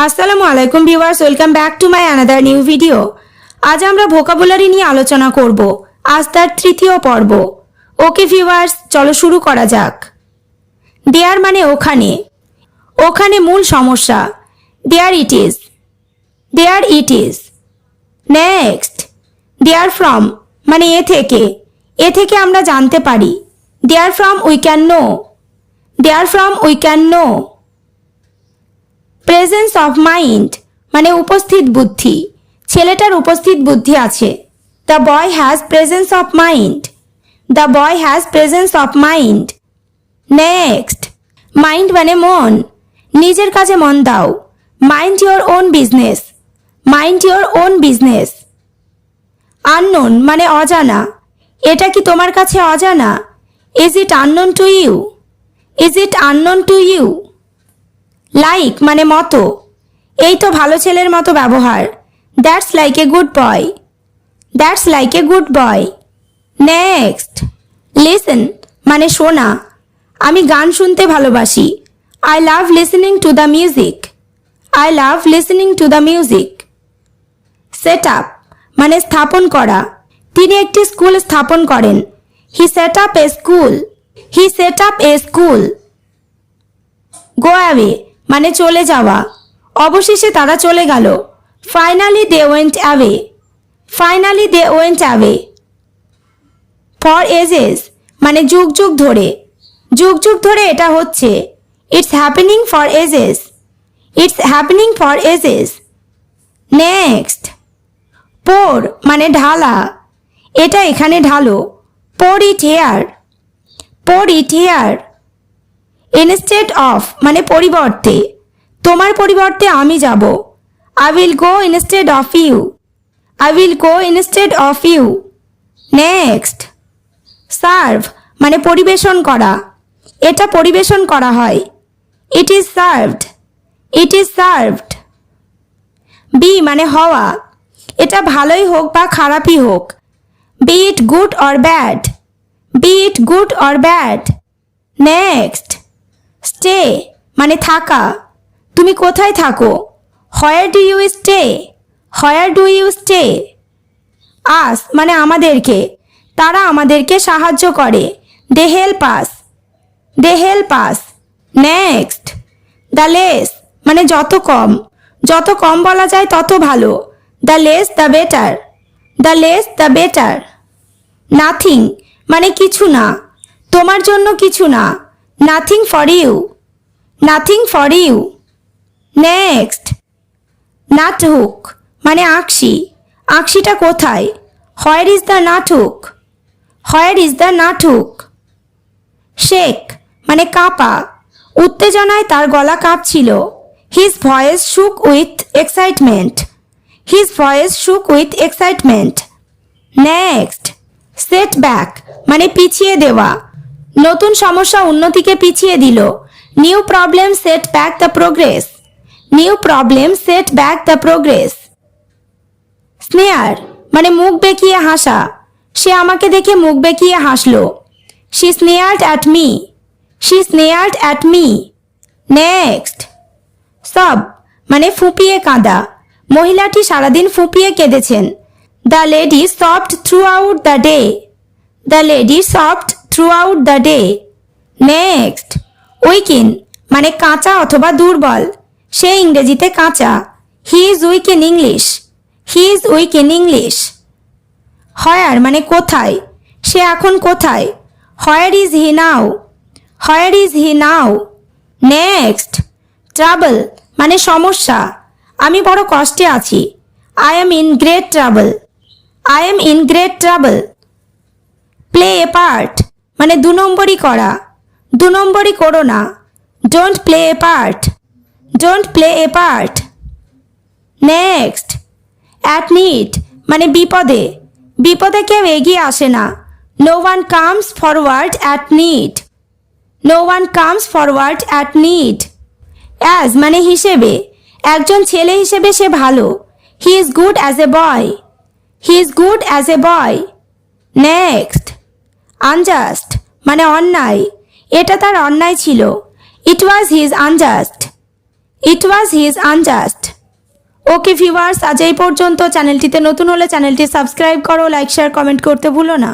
আসসালামু আলাইকুম viewers, welcome back to my another new video. আজ আমরা ভোকাবুলারি নিয়ে আলোচনা করব। আজ তার তৃতীয় পর্ব। ওকে ভিউয়ার্স, চলো শুরু করা যাক। দেয়ার মানে ওখানে, ওখানে মূল সমস্যা। There it is, there it is. Next, there from মানে এ থেকে আমরা জানতে পারি। There from we can know, there from we can know. Presence of mind মানে উপস্থিত বুদ্ধি, ছেলেটার উপস্থিত বুদ্ধি আছে। The boy has presence of mind, the boy has presence of mind. Next, mind মানে মন, নিজের কাজে মন দাও। Mind your own business, mind your own business. Unknown মানে অজানা, এটা কি তোমার কাছে অজানা? Is it unknown to you, is it unknown to you. Like মানে মতো, এই তো ভালো ছেলের মতো ব্যবহার। That's like a good boy, that's like a good boy. Next, listen মানে শোনা, আমি গান শুনতে ভালোবাসি। I love listening to the music, I love listening to the music. Set up মানে স্থাপন করা, তিনি একটি স্কুল স্থাপন করেন। He set up a school, he set up a school. Go away মানে চলে যাওয়া, অবশেষে তারা চলে গেল। Finally they went away, finally they went away. For ages মানে যুগ যুগ ধরে, যুগ যুগ ধরে এটা হচ্ছে। It's happening for ages, it's happening for ages. Next, pour মানে ঢালা, এটা এখানে ঢালো। Pour it here, pour it here. Instead of মানে পরিবর্তে, তোমার পরিবর্তে আমি যাব। I will go instead of you, I will go instead of you. Next, serve মানে পরিবেশন করা, এটা পরিবেশন করা হয়। It is served, it is served. Be মানে হওয়া, এটা ভালোই হোক বা খারাপই হোক। Be it good or bad, be it good or bad. Next, stay মানে থাকা, তুমি কোথায় থাকো? Where do you stay, where do you stay. Us মানে আমাদেরকে, তারা আমাদেরকে সাহায্য করে। They help us, they help us. Next, the less মানে যত কম, যত কম বলা যায় তত ভালো। The less the better, the less the better. Nothing মানে কিছু না, তোমার জন্য কিছু না। Nothing for you, nothing for you. Next, nut hook মানে আকশি, আকশিটা কোথায়? Where is the nut hook, where is the nut hook. Shake মানে কাঁপা, উত্তেজনায় তার গলা কাঁপছিল। His voice shook with excitement, his voice shook with excitement. Next, set back মানে পিছিয়ে দেওয়া, নতুন সমস্যা উন্নতিকে পিছিয়ে দিল। New problem set back the progress, new problem set back the progress. Snare মানে মুখ বেঁকিয়ে হাসা, সে আমাকে দেখে মুখ বেঁকিয়ে হাসলো। She sneered at me, she sneered at me. Next, sob মানে ফুঁপিয়ে কাঁদা, মহিলাটি সারাদিন ফুঁপিয়ে কেঁদেছেন। The lady sobbed throughout the day, the lady sobbed throughout the day. Next, weak in মানে কাঁচা অথবা দুর্বল, সে ইংরেজিতে কাঁচা। He is weak in English, he is weak in English. Where মানে কোথায়, সে এখন কোথায়? Where is he now, where is he now. Next, trouble মানে সমস্যা, আমি বড় কষ্টে আছি। I am in great trouble, I am in great trouble. Play a part মানে দু নম্বরই করা, দু নম্বরই করো না। Don't play a part, don't play a part. Next, at need মানে বিপদে, বিপদে কেউ এগিয়ে আসে না। No one comes forward at need, no one comes forward at need. As মানে হিসেবে, একজন ছেলে হিসেবে সে ভালো। He is good as a boy, he is good as a boy. Next, unjust মানে অন্যায়, এটা তার অন্যায় ছিল। It was his unjust, it was his unjust. Okay viewers, আজ এই পর্যন্ত। চ্যানেলটিতে নতুন হলে চ্যানেলটি সাবস্ক্রাইব করো, লাইক শেয়ার কমেন্ট করতে ভুলো না।